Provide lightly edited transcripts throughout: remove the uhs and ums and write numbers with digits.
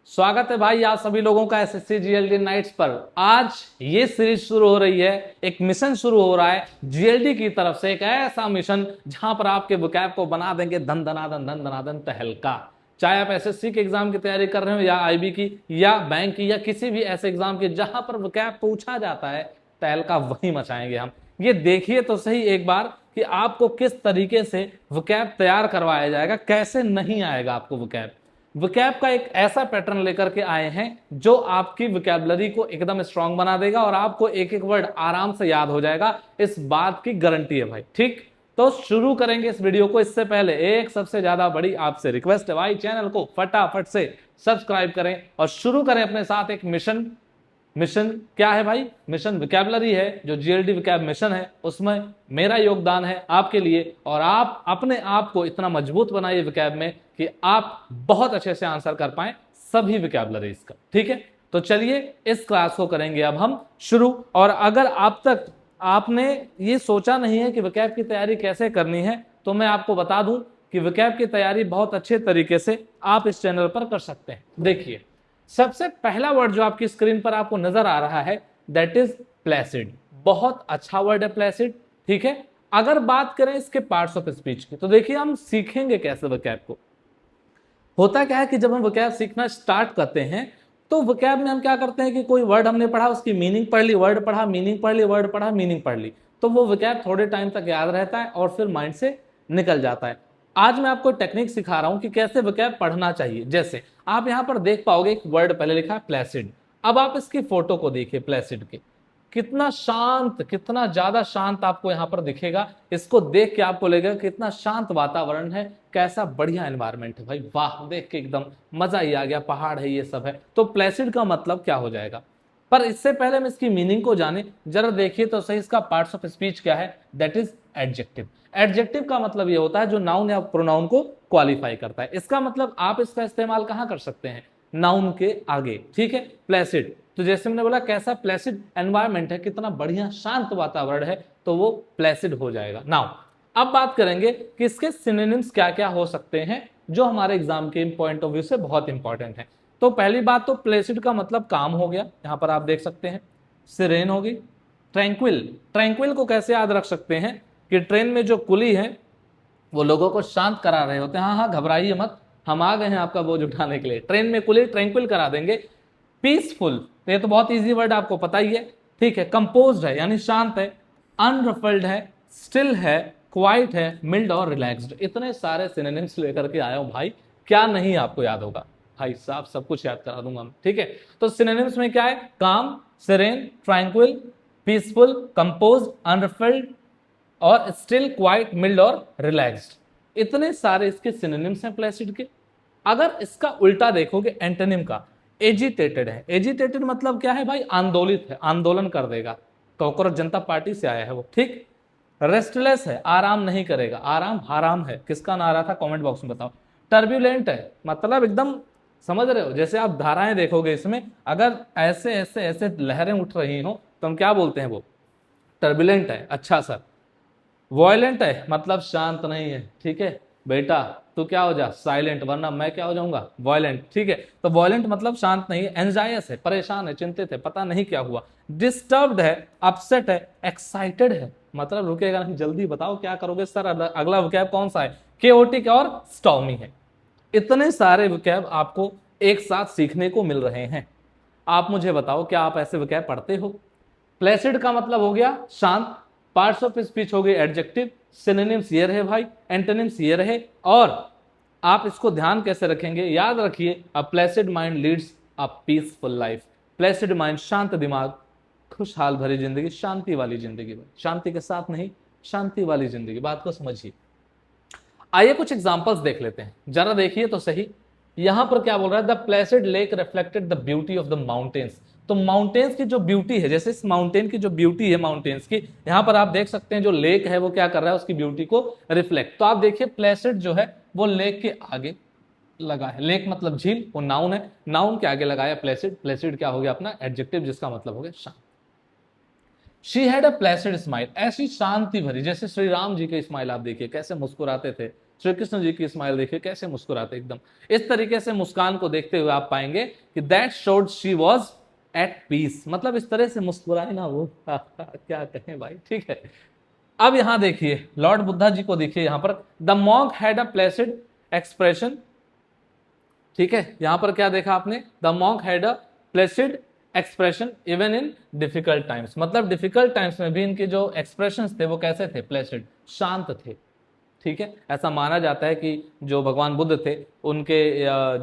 स्वागत है भाई आप सभी लोगों का एसएससी जीएलडी नाइट्स पर। आज ये सीरीज शुरू हो रही है, एक मिशन शुरू हो रहा है जीएलडी की तरफ से, एक ऐसा मिशन जहां पर आपके वोकैब को बना देंगे धन धनाधन तहलका। चाहे आप एसएससी के एग्जाम की तैयारी कर रहे हो या आईबी की या बैंक की या किसी भी ऐसे एग्जाम की जहां पर वोकैब पूछा जाता है, तहलका वही मचाएंगे हम। ये देखिए तो सही एक बार कि आपको किस तरीके से वोकैब तैयार करवाया जाएगा, कैसे नहीं आएगा आपको वोकैब। वोकैब का एक ऐसा पैटर्न लेकर के आए हैं जो आपकी वोकैबुलरी को एकदम स्ट्रांग बना देगा और आपको एक एक वर्ड आराम से याद हो जाएगा, इस बात की गारंटी है भाई। ठीक, तो शुरू करेंगे इस वीडियो को। इससे पहले एक सबसे ज्यादा बड़ी आपसे रिक्वेस्ट है भाई, चैनल को फटाफट से सब्सक्राइब करें और शुरू करें अपने साथ एक मिशन। मिशन क्या है भाई? मिशन वोकैबुलरी है, जो जीएलडी वोकैब मिशन है उसमें मेरा योगदान है आपके लिए, और आप अपने आप को इतना मजबूत बनाइए वोकैब में कि आप बहुत अच्छे से आंसर कर पाए सभी वोकैबुलरीज का। ठीक है, तो चलिए इस क्लास को करेंगे अब हम शुरू। और अगर अब तक आपने ये सोचा नहीं है कि वोकैब की तैयारी कैसे करनी है, तो मैं आपको बता दूं कि वोकैब की तैयारी बहुत अच्छे तरीके से आप इस चैनल पर कर सकते हैं। देखिए, सबसे पहला वर्ड जो आपकी स्क्रीन पर आपको नजर आ रहा है दैट इज प्लेसिड। बहुत अच्छा वर्ड है प्लेसिड। ठीक है, अगर बात करें इसके पार्ट्स ऑफ स्पीच की, तो देखिए हम सीखेंगे कैसे वोकैब को। होता क्या है कि जब हम वोकैब सीखना स्टार्ट करते हैं तो वोकैब में हम क्या करते हैं कि कोई वर्ड हमने पढ़ा, उसकी मीनिंग पढ़ ली, वर्ड पढ़ा, मीनिंग पढ़ ली, वर्ड पढ़ा, मीनिंग पढ़ ली, तो वो वोकैब थोड़े टाइम तक याद रहता है और फिर माइंड से निकल जाता है। आज मैं आपको टेक्निक सिखा रहा हूं कि कैसे वोकैब पढ़ना चाहिए। जैसे आप यहां पर देख पाओगे एक वर्ड पहले लिखा है प्लेसिड। अब आप इसकी फोटो को देखिए प्लेसिड की, कितना शांत, कितना ज्यादा शांत आपको यहां पर दिखेगा। इसको देख के आपको लगेगा कितना शांत वातावरण है, कैसा बढ़िया एनवायरनमेंट है भाई। वाह, देख के एकदम मजा ही आ गया, पहाड़ है, ये सब है। तो प्लेसिड का मतलब क्या हो जाएगा? पर इससे पहले हम इसकी मीनिंग को जाने, जरा देखिए तो सही इसका पार्ट्स ऑफ स्पीच क्या है। That is adjective. एडजेक्टिव का मतलब ये होता है जो नाउन या प्रोनाउन को क्वालिफाई करता है। इसका मतलब आप इसका इस्तेमाल कहां कर सकते हैं? नाउन के आगे। ठीक है, प्लेसिड, तो जैसे मैंने बोला कैसा प्लेसिड एनवायरनमेंट है, कितना बढ़िया शांत वातावरण है, तो वो प्लेसिड हो जाएगा। नाउ अब बात करेंगे कि इसके सिनोनिम्स क्या क्या हो सकते हैं जो हमारे एग्जाम के पॉइंट ऑफ व्यू से बहुत इंपॉर्टेंट है। तो पहली बात तो प्लेसिड का मतलब काम हो गया, यहां पर आप देख सकते हैं। सिरेन होगी। ट्रैंक्विल, ट्रैंक्विल को कैसे याद रख सकते हैं कि ट्रेन में जो कुली है वो लोगों को शांत करा रहे होते हैं। हाँ हाँ, घबराइए मत, हम आ गए हैं आपका बोझ उठाने के लिए। ट्रेन में कुली ट्रैंक्विल करा देंगे। पीसफुल, तो ये तो बहुत इजी वर्ड आपको पता ही है। ठीक है, कंपोज्ड है यानी शांत है, अनरफल्ड है, स्टिल है, क्वाइट है, मिल्ड और रिलैक्स्ड। इतने सारे सिनोनिम्स लेकर के आया हूं भाई, क्या नहीं आपको याद होगा भाई साहब, सब कुछ याद करा दूंगा मैं। ठीक है, तो सिनोनिम्स में क्या है? काम, सेरेन, ट्रैंक्विल, पीसफुल, कंपोज्ड, अनरफल्ड और स्टिल, क्वाइट, मिल्ड और रिलैक्स्ड। इतने सारे इसके सिनोनिम्स हैं प्लेसिड के। अगर इसका उल्टा देखोगे एंटोनिम का, एजिटेटेड है। एजिटेटेड मतलब क्या है भाई? आंदोलित है, आंदोलन कर देगा। कॉकरोच जनता पार्टी से आया है वो। ठीक, रेस्टलेस है, आराम नहीं करेगा, आराम हराम है। किसका नारा था कमेंट बॉक्स में बताओ। टर्ब्यूलेंट है, मतलब एकदम समझ रहे हो, जैसे आप धाराएं देखोगे इसमें, अगर ऐसे ऐसे ऐसे लहरें उठ रही हो तो हम क्या बोलते हैं? वो टर्ब्यूलेंट है। अच्छा सर, वॉयलेंट है मतलब शांत नहीं है। ठीक है बेटा, तू क्या हो जा साइलेंट, वरना मैं क्या हो जाऊंगा? वॉयलेंट। ठीक है, तो वॉयलेंट मतलब शांत नहीं है। एंजायस है, परेशान है, चिंतित है, पता नहीं क्या हुआ। डिस्टर्ब्ड है, अपसेट है, एक्साइटेड है, मतलब रुकेगा नहीं, जल्दी बताओ क्या करोगे सर। अगला वोकैब कौन सा है? केओटिक और स्टॉर्मी है। इतने सारे वोकैब आपको एक साथ सीखने को मिल रहे हैं। आप मुझे बताओ, क्या आप ऐसे वोकैब पढ़ते हो? प्लेसिड का मतलब हो गया शांत, पार्ट्स ऑफ स्पीच हो गए एडजेक्टिव, सिनोनिम्स ये रहे भाई, एंटोनिम्स ये रहे। और आप इसको ध्यान कैसे रखेंगे? याद रखिए, a placid mind leads a peaceful life. Placid mind, शांत दिमाग, खुशहाल भरी जिंदगी, शांति वाली जिंदगी। शांति के साथ नहीं, शांति वाली जिंदगी, बात को समझिए। आइए कुछ एग्जांपल्स देख लेते हैं, जरा देखिए तो सही। यहां पर क्या बोल रहा है? The Placid lake reflected the beauty of the mountains. तो माउंटेन्स की जो ब्यूटी है, जैसे इस माउंटेन की जो ब्यूटी है माउंटेन्स की, यहां पर आप देख सकते हैं जो लेक है वो क्या कर रहा है? उसकी ब्यूटी को रिफ्लेक्ट। तो आप देखिए प्लेसिड जो है वो लेक के आगे लगा है। लेक मतलब झील, वो नाउन है, नाउन के आगे लगाया प्लेसिड। प्लेसिड क्या हो गया अपना? एडजेक्टिव, जिसका मतलब हो गया शांत। She had a Placid smile, ऐसी शांति भरी, जैसे श्री राम जी के स्माइल आप देखिए कैसे मुस्कुराते थे, श्री कृष्ण जी की स्माइल देखिए कैसे मुस्कुराते एकदम। इस तरीके से मुस्कान को देखते हुए आप पाएंगे कि that showed she was at peace, मतलब इस तरह से मुस्कुराए ना वो क्या कहें भाई, ठीक है। अब यहां देखिए लॉर्ड बुद्धा जी को देखिए यहां पर, the monk had a Placid expression, ठीक है। यहां पर क्या देखा आपने, the monk had a Placid expression even in difficult times, मतलब डिफिकल्ट टाइम्स में भी इनके जो एक्सप्रेशंस थे वो कैसे थे, प्लेसिड, शांत थे, ठीक है। ऐसा माना जाता है कि जो भगवान बुद्ध थे उनके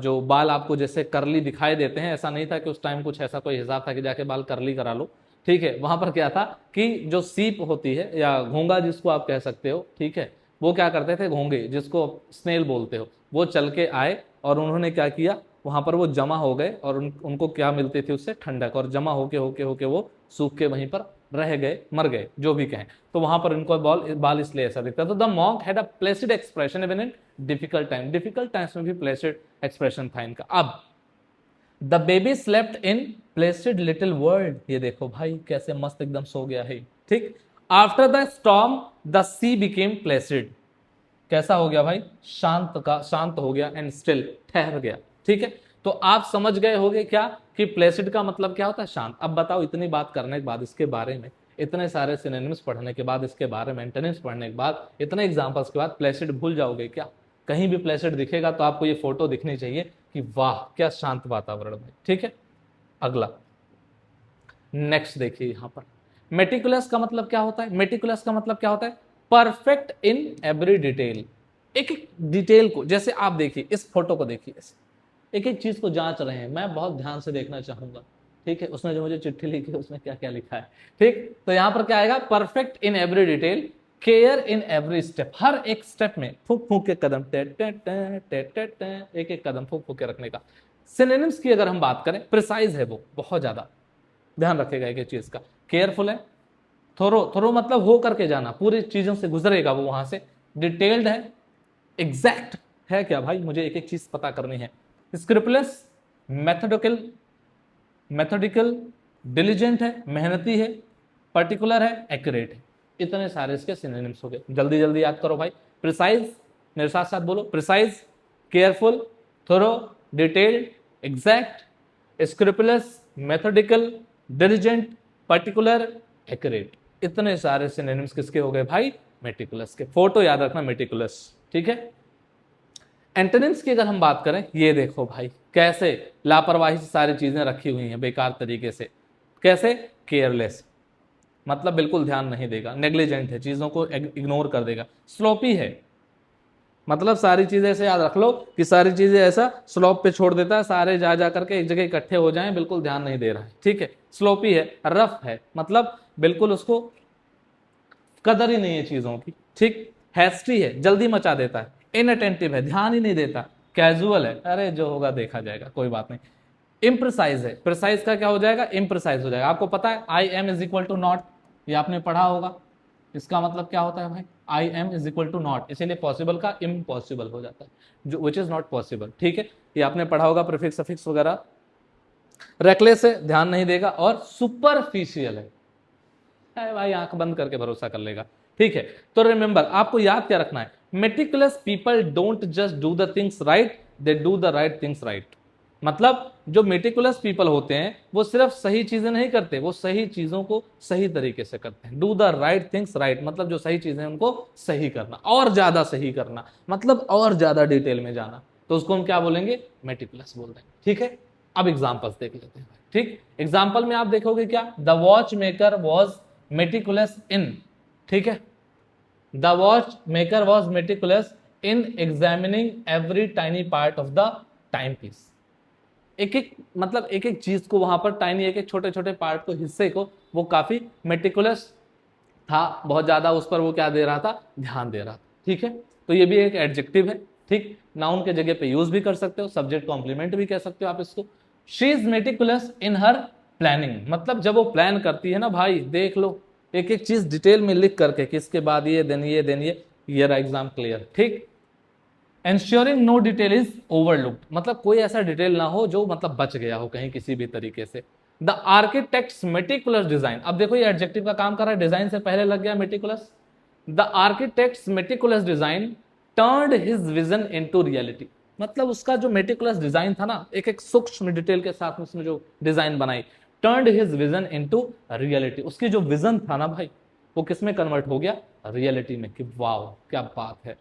जो बाल आपको जैसे करली दिखाई देते हैं, ऐसा नहीं था कि उस टाइम कुछ ऐसा कोई हिसाब था कि जाके बाल करली करा लो, ठीक है। वहां पर क्या था कि जो सीप होती है या घोंगा जिसको आप कह सकते हो, ठीक है, वो क्या करते थे, घोंगे जिसको स्नेल बोलते हो, वो चल के आए और उन्होंने क्या किया, वहां पर वो जमा हो गए और उनको क्या मिलती थी उससे, ठंडक, और जमा होके होके होके वो सूख के वहीं पर रह गए, मर गए, जो भी कहें। तो वहां पर इनको बाल इसलिए ऐसा दिखता। तो the monk had a Placid expression even in difficult time, difficult times में भी प्लेसिड एक्सप्रेशन था इनका। अब the baby slept in Placid little world, ये देखो भाई कैसे मस्त एकदम सो गया है, ठीक। After the storm the C became Placid, कैसा हो गया भाई, शांत हो गया, एंड स्टिल, ठहर गया, ठीक है। तो आप समझ गए होंगे क्या कि प्लेसिड का मतलब क्या होता है, शांत। अब बताओ इतनी बात करने के बाद, इसके बारे में इतने सारे सिनोनिम्स पढ़ने के बाद, इसके बारे में एंटोनिम्स पढ़ने के बाद, इतने एग्जांपल्स के बाद प्लेसिड भूल जाओगे क्या? कहीं भी प्लेसिड दिखेगा तो आपको ये फोटो दिखनी चाहिए कि वाह क्या शांत वातावरण है, ठीक है। अगला नेक्स्ट देखिए यहां पर, मेटिकुलस का मतलब क्या होता है, मेटिकुलस का मतलब क्या होता है, परफेक्ट इन एवरी डिटेल, एक एक डिटेल को, जैसे आप देखिए इस फोटो को देखिए, एक एक चीज को जांच रहे हैं, मैं बहुत ध्यान से देखना चाहूंगा, ठीक है। उसने जो मुझे चिट्ठी लिखी है उसमें क्या क्या लिखा है, ठीक। तो यहां पर क्या आएगा, perfect in every detail, care in every step, हर एक स्टेप में फूक फूक के कदम, एक एक कदम फूक फूक के रखने का। सिनोनिम्स की अगर हम बात करें, प्रिसाइज है वो बहुत ज्यादा, ध्यान रखेगा एक एक चीज का, केयरफुल है, थोरो मतलब हो करके जाना, पूरी चीजों से गुजरेगा वो वहां से, डिटेल्ड है, एग्जैक्ट है, क्या भाई मुझे एक एक चीज पता करनी है, स्क्रिपलेस, मेथोडिकल, डिलीजेंट है, मेहनती है, पर्टिकुलर है, एक्यूरेट है। इतने सारे इसके सिनोनिम्स हो गए, जल्दी जल्दी याद करो भाई। प्रिसाइज, मेरे साथ साथ बोलो, precise, careful, thorough, detailed, exact, scrupulous, methodical, diligent, particular, accurate. इतने सारे सिनोनिम्स किसके हो गए भाई, मेटिकुलस के। फोटो याद रखना मेटिकुलस, ठीक है। एंटोनिम्स की अगर हम बात करें, ये देखो भाई कैसे लापरवाही से सारी चीजें रखी हुई हैं बेकार तरीके से, कैसे, केयरलेस मतलब बिल्कुल ध्यान नहीं देगा, नेग्लिजेंट है, चीजों को इग्नोर कर देगा, स्लोपी है मतलब सारी चीजें ऐसे याद रख लो कि सारी चीजें ऐसा स्लोप पे छोड़ देता है, सारे जा जा करके एक जगह इकट्ठे हो जाएं, बिल्कुल ध्यान नहीं दे रहा है, ठीक है। स्लोपी है, रफ है मतलब बिल्कुल उसको कदर ही नहीं है चीजों की, ठीक। हैस्टी है, जल्दी मचा देता है, इनअटेंटिव है, ध्यान ही नहीं देता, कैजुअल है, अरे जो होगा देखा जाएगा कोई बात नहीं। इम्प्रिसाइज है, प्रिसाइज का क्या हो जाएगा, इम्प्रिसाइज हो जाएगा। आपको पता है I M is equal to not, ये आपने पढ़ा होगा, इसका मतलब क्या होता है भाई, I M is equal to not, इसीलिए पॉसिबल का इम्पॉसिबल हो जाता है, जो विच इज नॉट पॉसिबल, ठीक है। ये आपने पढ़ा होगा, प्रीफिक्स सफिक्स वगैरह। रेकलेस है, ध्यान नहीं देगा, और सुपरफिशियल है भाई आंख बंद करके भरोसा कर लेगा, ठीक है। तो रिमेंबर आपको याद क्या रखना है, meticulous people don't just do the things right, they do the right things right. मतलब जो मेटिकुलस पीपल होते हैं वो सिर्फ सही चीजें नहीं करते, वो सही चीजों को सही तरीके से करते हैं। Do the right things right मतलब जो सही चीजें उनको सही करना, और ज्यादा सही करना मतलब और ज्यादा डिटेल में जाना, तो उसको हम क्या बोलेंगे, मेटिकुलस बोल देंगे, ठीक है। अब एग्जाम्पल्स देख लेते हैं, ठीक। एग्जाम्पल में आप देखोगे क्या, the watchmaker was meticulous in, ठीक है, the watchmaker was meticulous in examining every tiny part of the timepiece. एक एक मतलब एक एक चीज को वहां पर टाइनी, एक एक छोटे छोटे पार्ट को, हिस्से को, वो काफी मेटिकुलस था, बहुत ज्यादा उस पर वो क्या दे रहा था, ध्यान दे रहा था, ठीक है। तो ये भी एक एडजेक्टिव है, ठीक। नाउन के जगह पे यूज भी कर सकते हो, सब्जेक्ट कॉम्प्लीमेंट भी कह सकते हो आप इसको। She is meticulous in her planning मतलब जब वो प्लान करती है ना भाई, देख लो एक एक चीज डिटेल में लिख करके, किसके बाद ये देन ये देन ये एग्जाम क्लियर, ठीक। Ensuring no detail is overlooked मतलब कोई ऐसा डिटेल ना हो जो मतलब बच गया हो कहीं किसी भी तरीके से। द आर्किटेक्ट्स मेटिकुलस डिजाइन, अब देखो ये एडजेक्टिव का काम कर रहा है, डिजाइन से पहले लग गया meticulous. The architects meticulous design turned his vision into reality, मतलब उसका जो मेटिकुलस डिजाइन था ना, एक एक सूक्ष्म डिटेल के साथ उसने जो डिजाइन बनाई, turned his vision into reality, उसकी जो विजन था ना भाई वो किस में कन्वर्ट हो गया, रियलिटी में, कि वाह क्या बात है।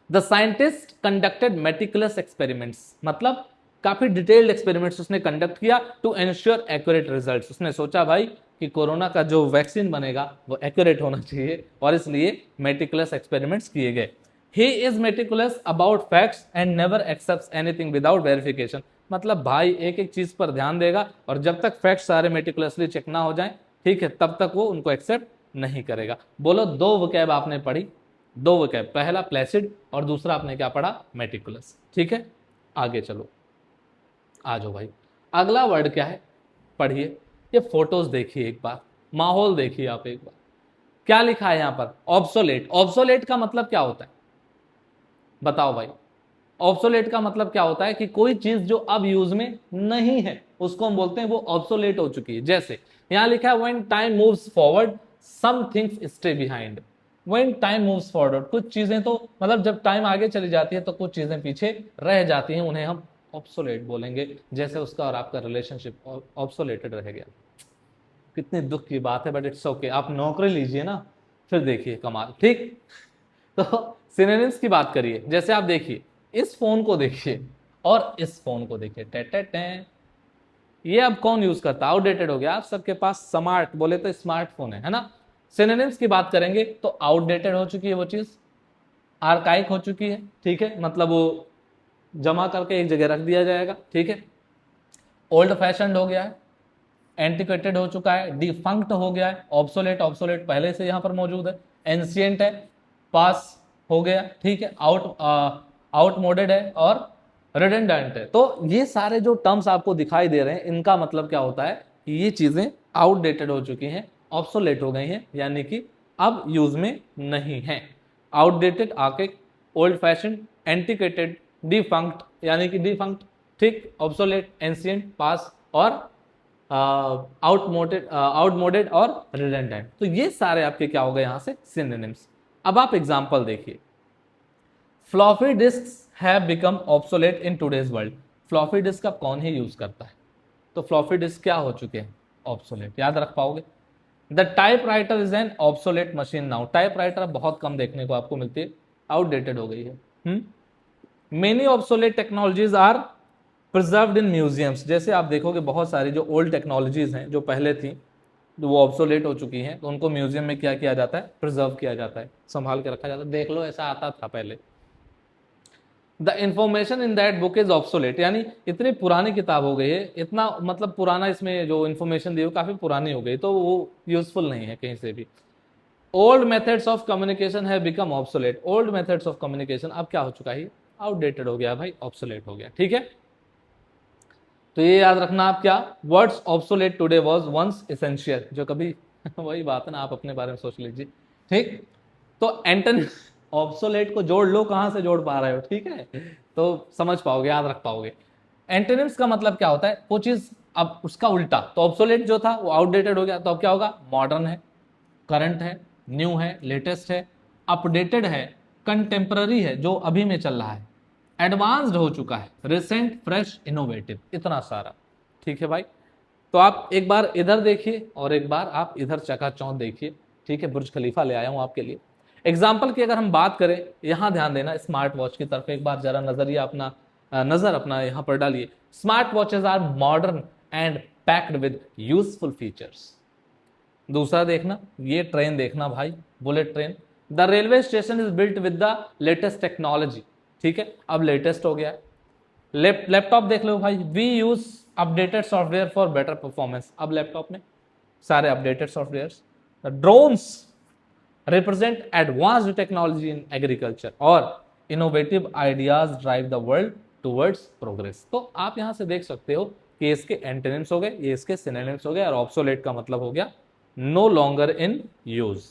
The scientist conducted meticulous experiments, मतलब काफी डिटेल्ड एक्सपेरिमेंट्स उसने कंडक्ट किया टू एंश्योर एक्यूरेट रिजल्ट्स। उसने सोचा भाई कि कोरोना का जो वैक्सीन बनेगा वो एक्यूरेट होना चाहिए, और इसलिए मेटिकुलस एक्सपेरिमेंट्स किए गए। He is meticulous about facts and never accepts anything without verification, मतलब भाई एक एक चीज पर ध्यान देगा और जब तक फैक्ट्स सारे मेटिकुलसली चेक ना हो जाए, ठीक है, तब तक वो उनको एक्सेप्ट नहीं करेगा। बोलो दो वोकैब आपने पढ़ी, दो वोकैब, पहला प्लेसिड और दूसरा आपने क्या पढ़ा, मेटिकुलस। ठीक है, आगे चलो, आ जाओ भाई। अगला वर्ड क्या है, पढ़िए, ये फोटोज देखिए एक बार, माहौल देखिए आप एक बार, क्या लिखा है यहां पर, ऑब्सोलेट। ऑब्सोलेट का मतलब क्या होता है, बताओ भाई। ऑब्सोलेट का मतलब क्या होता है कि कोई चीज जो अब यूज में नहीं है उसको हम बोलते हैं वो ऑब्सोलेट हो चुकी है। जैसे यहां लिखा है when time moves forward some things stay behind. When time moves forward, कुछ चीजें तो मतलब जब टाइम आगे चली जाती है तो कुछ चीजें पीछे रह जाती हैं, उन्हें हम ऑब्सोलेट बोलेंगे। जैसे उसका और आपका रिलेशनशिप ऑब्सोलेटेड रह गया। कितने दुख की बात है, बट इट्स ओके। आप नौकरी लीजिए ना, फिर देखिए कमाल। ठीक, तो सिनोनिम्स की बात करिए। जैसे आप देखिए, इस फोन को देखिए और इस फोन को देखिए, टे टे टे, ये अब कौन यूज करता है, आउटडेटेड हो गया। आप सबके पास स्मार्ट, बोले तो स्मार्टफोन है ना। सिनोनिम्स की बात करेंगे तो आउटडेटेड हो चुकी है वो चीज, आर्काइक हो चुकी है, ठीक है, मतलब वो जमा करके एक जगह रख दिया जाएगा, ठीक है। ओल्ड फैशन हो गया है, एंटिक्वेटेड हो चुका है, डिफंक्ट हो गया है, ऑब्सोलेट, ऑब्सोलेट पहले से यहां पर मौजूद है, एंशियंट है, पास हो गया, ठीक है, आउटमोडेड है और रिडंडेंट है। तो ये सारे जो टर्म्स आपको दिखाई दे रहे हैं, इनका मतलब क्या होता है कि ये चीजें आउटडेटेड हो चुकी हैं, ऑब्सोलेट हो गई हैं, यानी कि अब यूज में नहीं है। Outdated, archaic, old fashion, antiquated, defunct यानी कि डिफंक्ट, ठीक, ऑब्सोलेट, एंशियंट, पास और आउटमोडेड और रिडंडेंट। तो ये सारे आपके क्या हो गए यहां से, सिनोनिम्स। अब आप एग्जांपल देखिए, floppy disks have become obsolete in today's world. Floppy disk अब कौन ही यूज करता है, तो फ्लॉपी डिस्क क्या हो चुके हैं, ऑब्सोलेट। याद रख पाओगे। The type writer is an obsolete machine now. Type writer अब बहुत कम देखने को आपको मिलती है, आउटडेटेड हो गई है। Many obsolete technologies are preserved in museums. जैसे आप देखोगे बहुत सारी जो ओल्ड टेक्नोलॉजीज हैं जो पहले थी, जो वो ऑब्सोलेट हो चुकी हैं, तो उनको म्यूजियम में क्या किया जाता है, प्रिजर्व किया जाता है, संभाल के रखा जाता है। देख लो, ऐसा आता था पहले। The information in that book is obsolete, यानी इतनी पुरानी किताब हो गई है, इतना मतलब पुराना इसमें जो इन्फॉर्मेशन दी है काफी पुरानी हो गई, तो वो यूजफुल नहीं है कहीं से भी। ओल्ड मेथड्स ऑफ कम्युनिकेशन है become obsolete. Old methods of communication अब क्या हो चुका है, आउटडेटेड हो गया भाई, ऑब्सोलेट हो गया, ठीक है। तो ये याद रखना आप, क्या words obsolete today was once essential, जो कभी वही बात है ना, आप अपने बारे में सोच लीजिए, ठीक। तो एंटन ऑब्सोलेट को जोड़ लो, कहां से जोड़ पा रहे हो, ठीक है, तो समझ पाओगे, याद रख पाओगे। एंटोनिम्स का मतलब क्या होता है, वो चीज अब उसका उल्टा, तो ऑब्सोलेट जो था वो आउटडेटेड हो गया, तो अब क्या होगा, मॉडर्न है, करंट है, न्यू है, लेटेस्ट है, अपडेटेड है, कंटेम्पररी है, जो अभी में चल रहा है, एडवांस्ड हो चुका है, रिसेंट, फ्रेश, इनोवेटिव, इतना सारा, ठीक है भाई। तो आप एक बार इधर देखिए और एक बार आप इधर चकाचौंध देखिए, ठीक है। बुर्ज खलीफा ले आया हूं आपके लिए। एग्जाम्पल की अगर हम बात करें, यहां ध्यान देना, स्मार्ट वॉच की तरफ एक बार जरा नजरिया अपना नजर अपना यहां पर डालिए। Smart watches are modern and packed with useful features. दूसरा देखना, ये ट्रेन देखना भाई, bullet train. The railway station is built with the latest technology, ठीक है, अब लेटेस्ट हो गया है। लैपटॉप देख लो भाई, we use updated software for better performance. अब लैपटॉप में सारे updated software. Drones represent advanced technology in agriculture, और innovative ideas drive the world towards progress. तो आप यहां से देख सकते हो कि इसके एंटोनिम्स हो गए, ये इसके सिनोनिम्स हो गए, और ऑब्सोलेट का मतलब हो गया नो लॉन्गर इन यूज।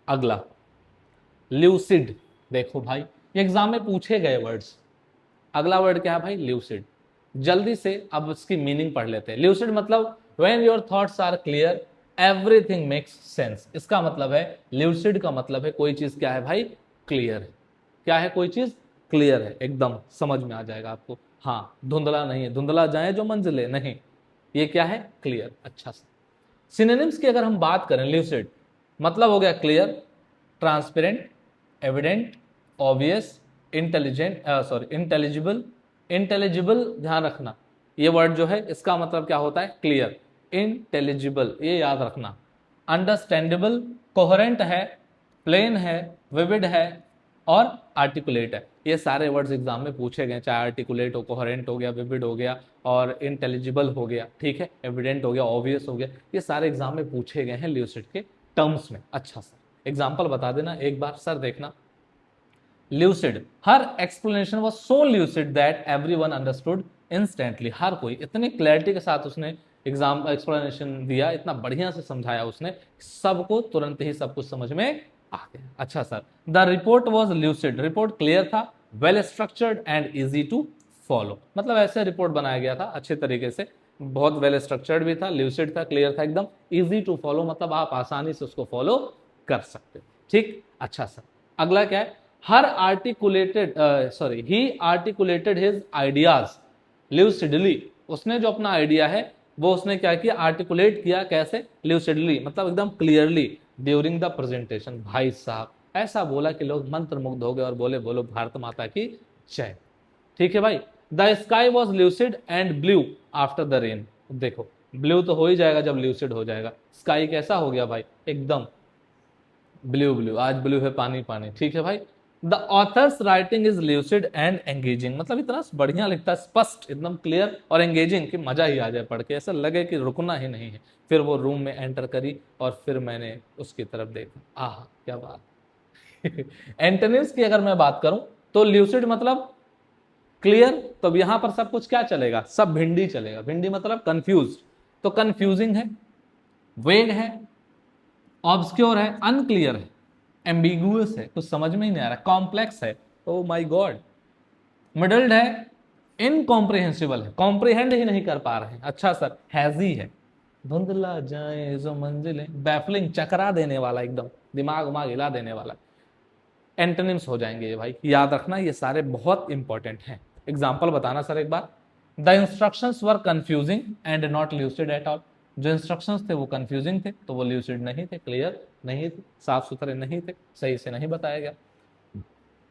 अगला ल्यूसिड, देखो भाई ये एग्जाम में पूछे गए वर्ड्स। अगला वर्ड क्या है भाई, ल्यूसिड। जल्दी से अब इसकी मीनिंग पढ़ लेते हैं। ल्यूसिड मतलब when your thoughts are clear everything makes sense. इसका मतलब है, ल्यूसिड का मतलब है कोई चीज क्या है भाई, क्लियर है। क्या है? कोई चीज क्लियर है, एकदम समझ में आ जाएगा आपको। हाँ, धुंधला नहीं है, धुंधला जाए जो मंजिले नहीं, ये क्या है? क्लियर। अच्छा सा सिनोनिम्स की अगर हम बात करें, ल्यूसिड मतलब हो गया clear, transparent, evident, obvious, intelligent, intelligible. Intelligible ध्यान रखना, ये वर्ड जो है इसका मतलब क्या होता है? क्लियर, इंटेलिजिबल, ये याद रखना। अंडरस्टैंडेबल, कोहेरेंट है, प्लेन है, विविड है और आर्टिकुलेट है। ये सारे वर्ड्स एग्जाम में पूछे गए, चाहे आर्टिकुलेट हो, कोहेरेंट हो गया, विविड हो गया और इंटेलिजिबल हो गया, ठीक है, एविडेंट हो गया, ऑब्वियस हो गया, ये सारे एग्जाम में पूछे गए हैं ल्यूसिड के टर्म्स में। अच्छा सर एग्जाम्पल बता देना एक बार, सर देखना। Lucid, her explanation was so lucid that everyone understood instantly. हर कोई इतनी क्लैरिटी के साथ उसने एग्जाम एक्सप्लेनेशन दिया, इतना बढ़िया से समझाया उसने, सबको तुरंत ही सब कुछ समझ में आ गया। अच्छा sir, the report was lucid, report clear था, well structured and easy to follow, मतलब ऐसे रिपोर्ट बनाया गया था अच्छे तरीके से, बहुत वेल स्ट्रक्चर्ड भी था, ल्यूसिड था, क्लियर था, एकदम इजी टू फॉलो, मतलब आप आसानी से उसको फॉलो कर सकते। ठीक, अच्छा सर अगला क्या है? हर आर्टिकुलेटेड ही आर्टिकुलेटेड हिज आइडियाज ल्यूसिडली, उसने जो अपना आइडिया है वो उसने क्या किया? आर्टिकुलेट किया। कैसे? ल्यूसिडली, मतलब एकदम क्लियरली ड्यूरिंग द प्रेजेंटेशन। भाई साहब ऐसा बोला कि लोग मंत्रमुग्ध हो गए और बोले बोलो भारत माता की जय। ठीक है भाई, the sky was lucid and blue after the rain. देखो ब्लू तो हो ही जाएगा जब ल्यूसिड हो जाएगा, स्काई कैसा हो गया भाई? एकदम ब्लू ब्लू, आज ब्लू है पानी पानी। ठीक है भाई, the author's writing is lucid and engaging, मतलब इतना बढ़िया लिखता है, स्पष्ट, एकदम क्लियर और एंगेजिंग कि मजा ही आ जाए पढ़ के, ऐसा लगे कि रुकना ही नहीं है। फिर वो रूम में एंटर करी और फिर मैंने उसकी तरफ देखा, आह क्या बात। एंटोनिम्स की अगर मैं बात करूं तो ल्यूसिड मतलब क्लियर, तो अब यहां पर सब कुछ क्या चलेगा? सब भिंडी चलेगा। भिंडी मतलब कंफ्यूज, तो कंफ्यूजिंग है, वेग है, ऑब्सक्योर है, अनक्लियर है, एम्बिगुअस है, कुछ समझ में ही नहीं आ रहा, कॉम्प्लेक्स है, ओ माय गॉड, मिडल्ड है, इनकॉम्प्रिहेंसिबल है, कॉम्प्रिहेंड ही नहीं कर पा रहे हैं। अच्छा सर, हैजी है, धुंधला जाए जो मंजिलें, बैफलिंग, चकरा देने वाला, एकदम दिमाग उमाग हिला देने वाला। एंटोनिम्स हो जाएंगे ये भाई, याद रखना, ये सारे बहुत इंपॉर्टेंट हैं। एग्जाम्पल बताना सर एक बार। The instructions were confusing and not lucid at all, जो इंस्ट्रक्शंस थे वो कंफ्यूजिंग थे तो वो ल्यूसिड नहीं थे, क्लियर नहीं थे, साफ सुथरे नहीं थे, सही से नहीं बताया गया।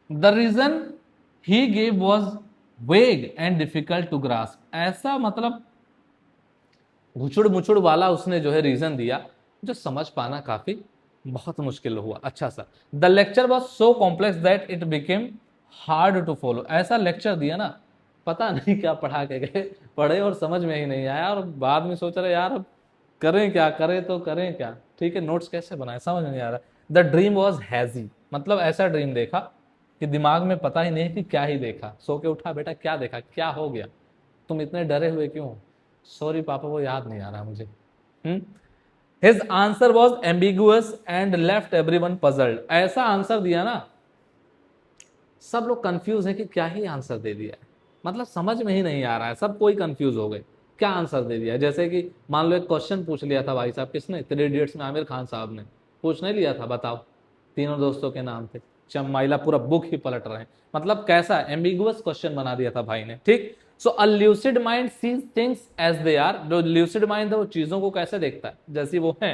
The reason he gave was vague and difficult to grasp, ऐसा मतलब घुचुड़ मुचुड़ वाला उसने जो है रीजन दिया जो समझ पाना काफी बहुत मुश्किल हुआ। अच्छा sir, the lecture was so complex that it became hard to follow, ऐसा लेक्चर दिया ना, पता नहीं क्या पढ़ा के गए, पढ़े और समझ में ही नहीं आया और बाद में सोच रहे यार अब करें क्या, करें तो करें क्या, ठीक है, नोट्स कैसे बनाए समझ नहीं आ रहा। द ड्रीम वॉज हैजी, मतलब ऐसा ड्रीम देखा कि दिमाग में पता ही नहीं कि क्या ही देखा, सो के उठा बेटा क्या देखा, क्या हो गया, तुम इतने डरे हुए क्यों? सॉरी पापा वो याद नहीं आ रहा मुझे। His answer was ambiguous and left everyone puzzled, ऐसा आंसर दिया ना सब लोग कंफ्यूज है कि क्या ही आंसर दे दिया है, मतलब समझ में ही नहीं आ रहा है, सब कोई कंफ्यूज हो गए क्या आंसर दे दिया। जैसे कि मान लो एक क्वेश्चन पूछ लिया था भाई साहब, किसने? 3 इडियट्स में आमिर खान साहब ने पूछ नहीं लिया था, बताओ तीनों दोस्तों के नाम थे, चमाइला पूरा बुक ही पलट रहे हैं, मतलब कैसा एम्बिगुअस क्वेश्चन बना दिया था भाई ने। ठीक, so a lucid mind sees things as they are, जो ल्यूसिड माइंड है वो चीजों को कैसे देखता है? जैसी वो है।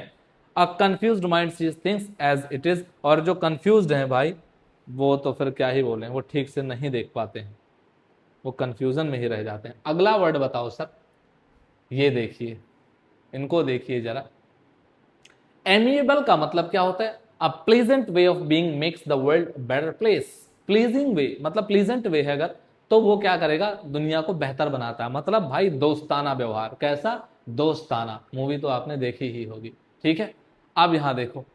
A confused mind sees things as it is, और जो कंफ्यूज्ड है भाई वो तो फिर क्या ही बोले, वो ठीक से नहीं देख पाते हैं, वो कंफ्यूजन में ही रह जाते हैं। अगला वर्ड बताओ सर, ये देखिए, इनको देखिए जरा। एमिएबल का मतलब क्या होता है? A pleasant way of being makes the world better place, pleasing way मतलब प्लीजेंट वे है अगर, तो वो क्या करेगा? दुनिया को बेहतर बनाता है, मतलब भाई दोस्ताना व्यवहार। कैसा? दोस्ताना, मूवी तो आपने देखी ही होगी, ठीक है। अब यहां देखो,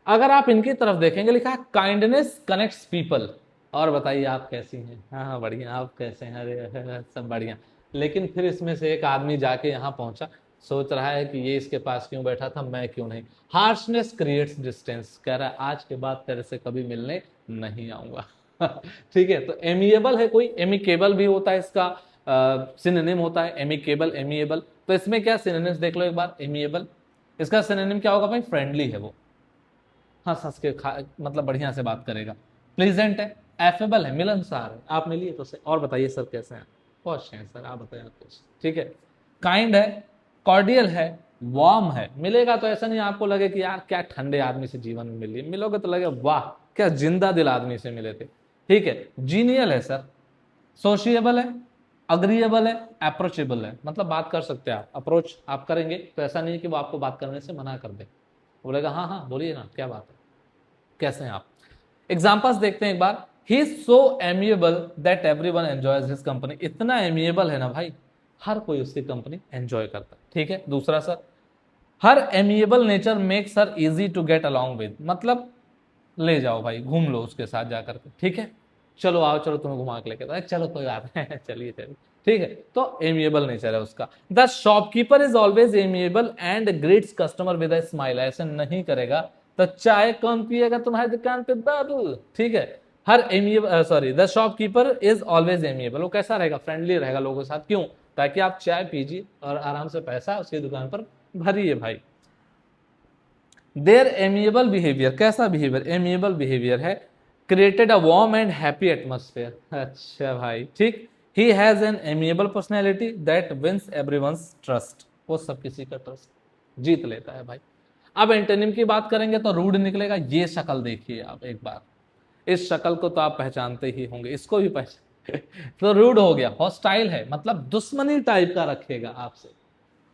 अगर आप इनकी तरफ देखेंगे लिखा है काइंडनेस कनेक्ट्स पीपल, और बताइए आप कैसी हैं? हाँ हाँ बढ़िया, आप कैसे हैं? अरे सब बढ़िया। लेकिन फिर इसमें से एक आदमी जाके यहाँ पहुंचा, सोच रहा है कि ये इसके पास क्यों बैठा था, मैं क्यों नहीं। हार्शनेस क्रिएट्स डिस्टेंस, कह रहा है आज के बाद तेरे से कभी मिलने नहीं आऊंगा। ठीक है, तो एमिएबल है कोई, एमिकेबल भी होता है इसका सिनोनिम होता है, एमिकेबल, एमिएबल। तो इसमें क्या सिनोनिम्स देख लो एक बार। एमिएबल, इसका सिनोनिम क्या होगा भाई? फ्रेंडली है वो, हंस हंस के मतलब बढ़िया से बात करेगा। प्लीजेंट है, एफेबल है, मिलनसार है, आप मिलिए तो से और बताइए सर कैसे हैं, खुश हैं सर, आप बताइए आप कैसे, ठीक है। काइंड है, कॉर्डियल है, वार्म है, मिलेगा तो ऐसा नहीं आपको लगे कि यार क्या ठंडे आदमी से जीवन में मिली, मिलोगे तो लगे वाह क्या जिंदा दिल आदमी से मिले थे, ठीक है। जीनियल है सर, सोशिएबल है, अग्रीएबल है, अप्रोचेबल है, मतलब बात कर सकते हैं आप, अप्रोच आप करेंगे तो ऐसा नहीं है कि वो आपको बात करने से मना कर दे, बोलेगा हाँ हाँ बोलिए ना क्या बात है, कैसे हैं आप। एग्जाम्पल्स देखते हैं एक बार। He is so amiable that everyone enjoys his company, इतना एमिएबल है ना भाई, हर कोई उसकी कंपनी एंजॉय करता है, ठीक है। दूसरा sir, her amiable nature makes her easy to get along with, मतलब ले जाओ भाई घूम लो उसके साथ जाकर के, ठीक है। चलो आओ चलो तुम्हें घुमा के लेके, चलो कोई बात नहीं चलिए चलिए, ठीक है। तो एमिएबल नेचर है उसका। The shopkeeper is always amiable and greets customer with a smile, ऐसे नहीं करेगा तो चाय कौन पिएगा तुम्हारी दुकान पे बाबू, ठीक है। Her amiable sorry the shopkeeper is always amiable, वो कैसा रहेगा, फ्रेंडली रहेगा लोगों के साथ, क्यों, ताकि आप चाय पीजिए और आराम से पैसा उसकी दुकान पर भरिए भाई। देयर एमिएबल बिहेवियर, कैसा बिहेवियर, एमिएबल बिहेवियर है, created a warm and happy atmosphere, अच्छा भाई ठीक। He has an amiable personality that wins everyone's trust, वो सब किसी का ट्रस्ट जीत लेता है भाई। अब एंटोनिम की बात करेंगे तो रूड निकलेगा, ये शक्ल देखिए आप एक बार, इस शक्ल को तो आप पहचानते ही होंगे, इसको भी पहचान तो रूड हो गया। हॉस्टाइल है, मतलब दुश्मनी टाइप का रखेगा आपसे।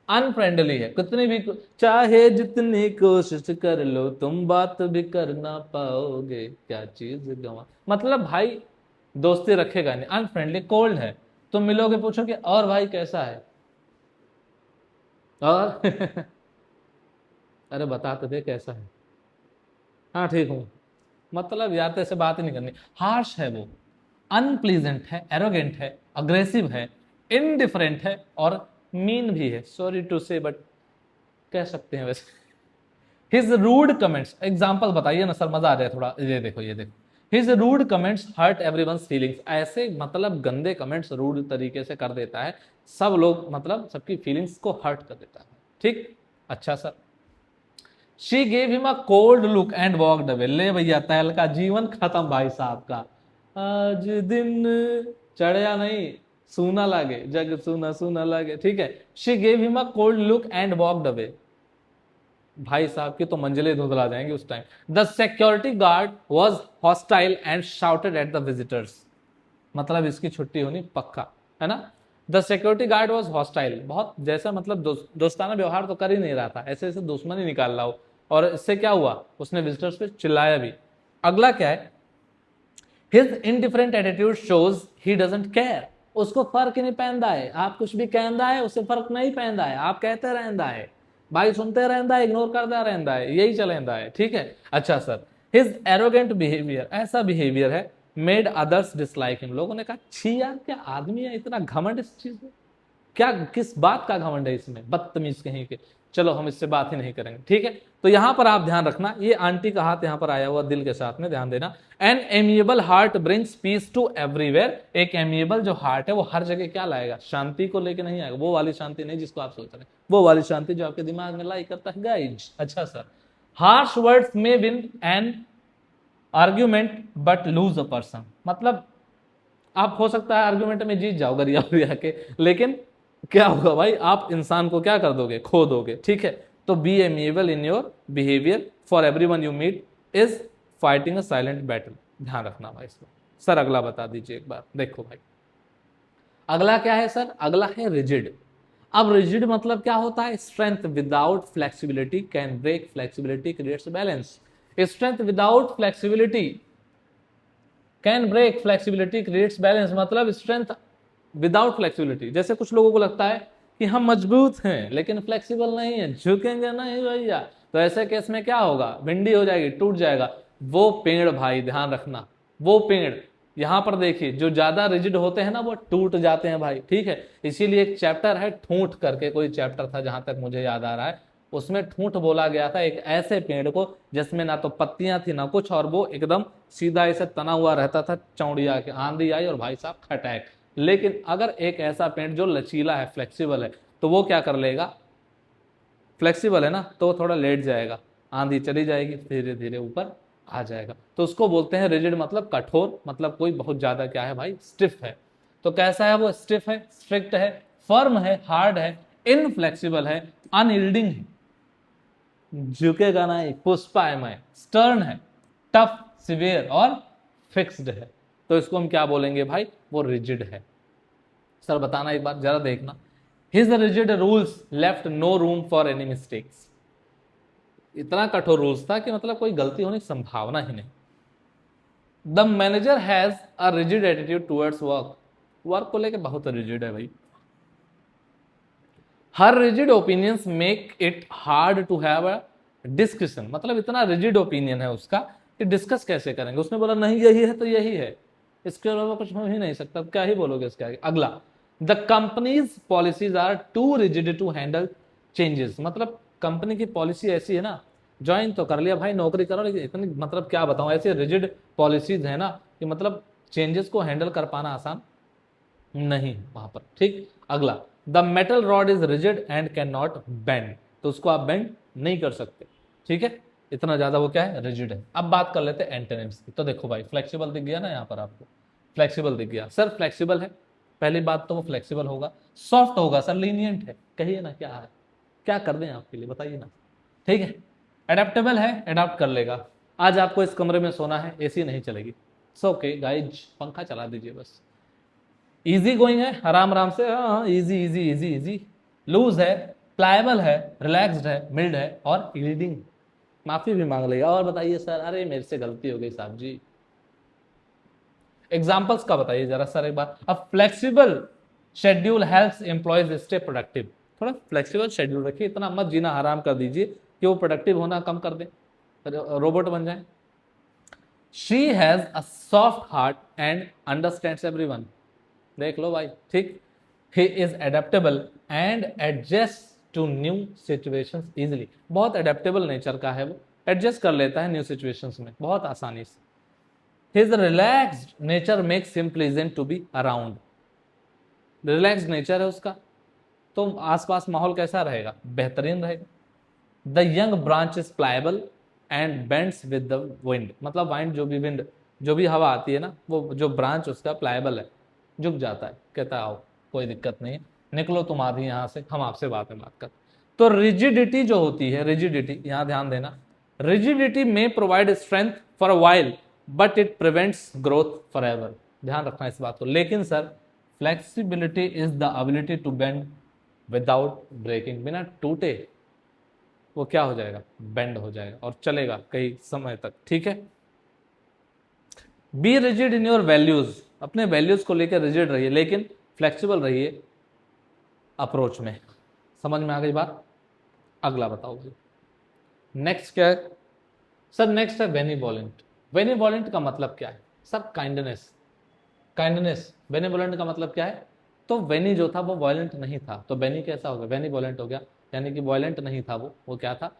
अनफ्रेंडली है, कितनी भी चाहे जितनी कोशिश कर लो तुम बात भी कर ना पाओगे, क्या चीज गवा, मतलब भाई दोस्ती रखेगा नहीं। अनफ्रेंडली, कोल्ड है, तुम मिलोगे पूछोगे और भाई कैसा है, और अरे बता तो दे कैसा है, हाँ ठीक हूं, मतलब यार तो ऐसे बात ही नहीं करनी। हार्श है वो, अनप्लीजेंट है, एरोगेंट है, अग्रेसिव है, इनडिफरेंट है और मीन भी है, सॉरी टू से बट कह सकते हैं वैसे। हिज रूड कमेंट्स, एग्जाम्पल बताइए ना सर, मजा आ जाए थोड़ा, ये देखो ये देखो। His rude comments hurt everyone's feelings, ऐसे मतलब गंदे कमेंट्स रूड तरीके से कर देता है, सब लोग मतलब सबकी फीलिंग्स को हर्ट कर देता है, ठीक। अच्छा sir, she gave him a cold look and walked away, ले भैया तैल का जीवन खत्म भाई साहब का, आज दिन चढ़िया नहीं सूना लागे, जग सूना सूना लागे, ठीक है। She gave him a cold look and walked away, भाई साहब की तो मंजिलें धुंधला जाएंगी उस time. The security guard was hostile and shouted at the visitors, मतलब इसकी छुट्टी होनी पक्का है ना। The security guard was hostile, बहुत जैसा मतलब दोस्ताना व्यवहार तो कर ही नहीं रहा था, ऐसे ऐसे दुश्मनी निकाल रहा हो, और इससे क्या हुआ, उसने विजिटर्स पे चिल्लाया भी। अगला क्या है, his indifferent attitude shows he doesn't care, उसको फर्क ही नहीं पैंदा है, आप कुछ भी कहना है उसे फर्क नहीं पैंदा है, आप कहते रहता है भाई, सुनते रहता है, इग्नोर करता रहता है, यही चलेंदा है, ठीक है। अच्छा सर, हिज एरोगेंट बिहेवियर, ऐसा बिहेवियर है, मेड अदर्स डिसलाइक हिम, लोगों ने कहा छी यार क्या आदमी है, इतना घमंड इस चीज में, क्या किस बात का घमंड है इसमें, बदतमीज कहीं के, चलो हम इससे बात ही नहीं करेंगे, ठीक है। तो यहां पर आप ध्यान रखना, ये आंटी का हाथ यहां पर आया हुआ दिल के साथ में, ध्यान देना। An amiable heart brings peace to everywhere, एक एमिएबल जो हार्ट है वो हर जगह क्या लाएगा, शांति को लेके नहीं आएगा, वो वाली शांति नहीं जिसको आप सोच रहे हैं, वो वाली शांति जो आपके दिमाग में लाई करता है गाइज। अच्छा सर, हार्श वर्ड्स में win an argument but lose a person, मतलब आप हो सकता है आर्ग्यूमेंट में जीत जाओ गरिया गरिया के, लेकिन क्या होगा भाई, आप इंसान को क्या कर दोगे, खो दोगे, ठीक है। तो be amiable in your behaviour for everyone you meet is fighting a silent battle, ध्यान रखना भाई इसमें। सर अगला बता दीजिए एक बार, देखो भाई अगला क्या है सर, अगला है रिजिड। अब रिजिड मतलब क्या होता है, strength without flexibility can break flexibility creates balance, strength without flexibility can break flexibility creates balance, मतलब स्ट्रेंथ विदाउट फ्लेक्सिबिलिटी, जैसे कुछ लोगों को लगता है कि हम मजबूत हैं लेकिन फ्लेक्सिबल नहीं है, झुकेंगे नहीं भैया, तो ऐसे केस में क्या होगा, भिंडी हो जाएगी, टूट जाएगा। वो पेड़ भाई ध्यान रखना, वो पेड़ यहां पर देखिए जो ज्यादा रिजिड होते हैं ना वो टूट जाते हैं भाई, ठीक है। इसीलिए एक चैप्टर है ठूंठ करके, कोई चैप्टर था जहां तक मुझे याद आ रहा है, उसमें ठूंठ बोला गया था एक ऐसे पेड़ को जिसमें ना तो पत्तियां थी ना कुछ, और वो एकदम सीधा ऐसे तना हुआ रहता था, चौड़िया के आंधी आई और भाई साहब खटैक। लेकिन अगर एक ऐसा पेड़ जो लचीला है, फ्लेक्सिबल है, तो वो क्या कर लेगा, फ्लेक्सिबल है ना, तो वो थोड़ा लेट जाएगा, आंधी चली जाएगी, धीरे धीरे ऊपर आ जाएगा। तो उसको बोलते हैं रिजिड, मतलब कठोर, मतलब कोई बहुत ज्यादा क्या है भाई, स्टिफ है। तो कैसा है वो, स्टिफ है, स्ट्रिक्ट है, फर्म है, हार्ड है, इनफ्लेक्सिबल है, अनयील्डिंग है, झुकेगा नहीं, पुष्पायमय, स्टर्न है, टफ, सिवियर और फिक्स्ड है। तो इसको हम क्या बोलेंगे भाई, वो रिजिड है। सर बताना एक बार जरा देखना, his rigid rules left no room for any mistakes. इतना कठोर रूल्स था कि मतलब कोई गलती होने की संभावना ही नहीं। The manager has a rigid attitude towards work, work को लेके बहुत रिजिड है भाई। Her rigid opinions make it hard to have a discussion, मतलब इतना रिजिड ओपिनियन है उसका कि डिस्कस कैसे करेंगे। उसने बोला नहीं यही है तो यही है, इसके अलावा कुछ हो ही नहीं सकता, क्या ही बोलोगे इसके आगे। अगला, the companies policies are too rigid to handle changes, मतलब कंपनी की पॉलिसी ऐसी है ना, ज्वाइन तो कर लिया भाई, नौकरी करो, लेकिन इतनी मतलब क्या बताऊं, ऐसे रिजिड पॉलिसीज है ना कि मतलब चेंजेस को हैंडल कर पाना आसान नहीं वहां पर। ठीक, अगला, the metal rod is rigid and can not bend, तो उसको आप बेंड नहीं कर सकते। ठीक है, इतना ज्यादा वो क्या है, रिजिड है। अब बात कर लेते हैं एंटोनिम्स की। तो देखो भाई, फ्लेक्सिबल दिख गया ना यहाँ पर आपको, फ्लेक्सिबल दिख गया सर, फ्लेक्सिबल है, पहली बात तो वो फ्लेक्सिबल होगा। सॉफ्ट होगा सर, लीनियंट है, कहिए ना क्या है, क्या कर दें आपके लिए बताइए ना। ठीक है, एडेप्टेबल है, एडाप्ट कर लेगा। आज आपको इस कमरे में सोना है, एसी नहीं चलेगी, सो ओके गाइज, पंखा चला दीजिए बस। इजी गोइंग है, आराम आराम से, हाँ easy easy easy easy. Loose है, प्लायबल है, रिलैक्स्ड है, मिल्ड है और यील्डिंग, माफी भी मांग लेगा। और बताइए सर, अरे मेरे से गलती हो गई साहब जी। एग्जांपल्स का बताइए जरा सर एक बार। A flexible schedule helps employees stay productive, थोड़ा फ्लेक्सिबल शेड्यूल रखिए, इतना मत जीना हराम कर दीजिए कि वो प्रोडक्टिव होना कम कर दे, रोबोट बन जाए। She has a soft heart and understands everyone, देख लो भाई। ठीक, he is adaptable and adjust to new situations easily, बहुत एडेप्टेबल नेचर का है वो, एडजस्ट कर लेता है न्यू सिचुएशंस में बहुत आसानी से। His relaxed nature makes him pleasant to be around, relaxed nature है उसका, तो आसपास माहौल कैसा रहेगा, बेहतरीन रहेगा। The young branch is pliable and bends with the wind, मतलब वाइंड जो भी विंड, जो भी हवा आती है ना, वो जो ब्रांच उसका प्लायबल है, झुक जाता है, कहता है आओ कोई दिक्कत नहीं है, निकलो तुम आधी यहाँ से, हम आपसे बात कर। तो रिजिडिटी जो होती है, रिजिडिटी यहाँ ध्यान देना, रिजिडिटी में provide strength for a while but it prevents growth forever एवर, ध्यान रखना इस बात को। लेकिन sir flexibility is the ability to bend without breaking, बिना टूटे वो क्या हो जाएगा, बेंड हो जाएगा और चलेगा कई समय तक। ठीक है, B rigid in your values, अपने वैल्यूज को लेकर रिजिड रहिए लेकिन फ्लेक्सिबल रहिए अप्रोच में। समझ में आ गई बात। अगला बताओ जी, नेक्स्ट क्या है सर, नेक्स्ट है बेनिवोलेंट। बेनिवोलेंट का मतलब क्या है सर, काइंडनेस, काइंडनेस। बेनिवोलेंट का मतलब क्या है, तो वेनी जो था वो वायलेंट नहीं था, तो बेनी कैसा हो गया, बेनिवोलेंट हो गया, यानी कि वायलेंट नहीं था वो क्या था,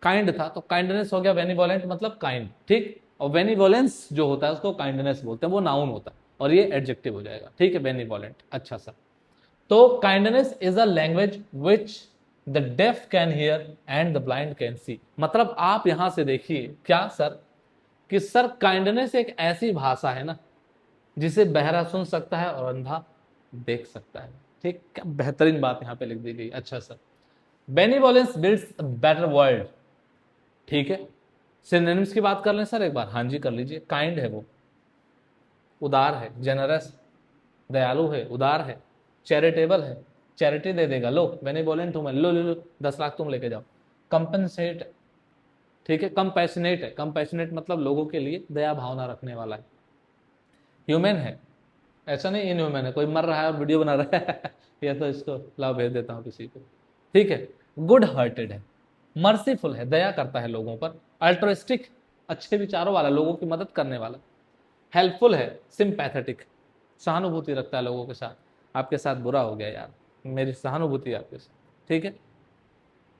काइंड था, तो काइंडनेस हो गया बेनिवोलेंट मतलब काइंड। ठीक, और बेनिवोलेंस जो होता है उसको काइंडनेस बोलते हैं, वो नाउन होता है और ये एडजेक्टिव हो जाएगा। ठीक है, बेनिवोलेंट। अच्छा सर, तो kindness is a language which the deaf can hear and the blind can see, मतलब आप यहां से देखिए क्या सर, कि सर काइंडनेस एक ऐसी भाषा है ना जिसे बहरा सुन सकता है और अंधा देख सकता है। ठीक, क्या बेहतरीन बात यहां पे लिख दी गई। अच्छा sir, benevolence builds a better world. ठीक है, सिनोनिम्स की बात कर लें सर एक बार, हाँ जी कर लीजिए। काइंड है वो, उदार है, जेनरस, दयालु है, उदार है, चैरिटेबल है, चैरिटी दे देगा, लो बेनिवोलेंट हूं मैं, लो लो लो 10 लाख तुम लेके जाओ। कंपनसेट, ठीक है, कंपैशनेट है, कंपैशनेट मतलब लोगों के लिए दया भावना रखने वाला है। ह्यूमन है, ऐसा नहीं इनह्यूमन है, कोई मर रहा है और वीडियो बना रहा है या तो इसको लाओ भेज देता हूं किसी को। ठीक है, गुड हार्टेड है, मर्सीफुल है, दया करता है लोगों पर, अल्ट्रोइस्टिक, अच्छे विचारों वाला, लोगों की मदद करने वाला, हेल्पफुल है, सिंपैथेटिक, सहानुभूति रखता है लोगों के साथ, आपके साथ बुरा हो गया यार, मेरी सहानुभूति आपके साथ। ठीक है,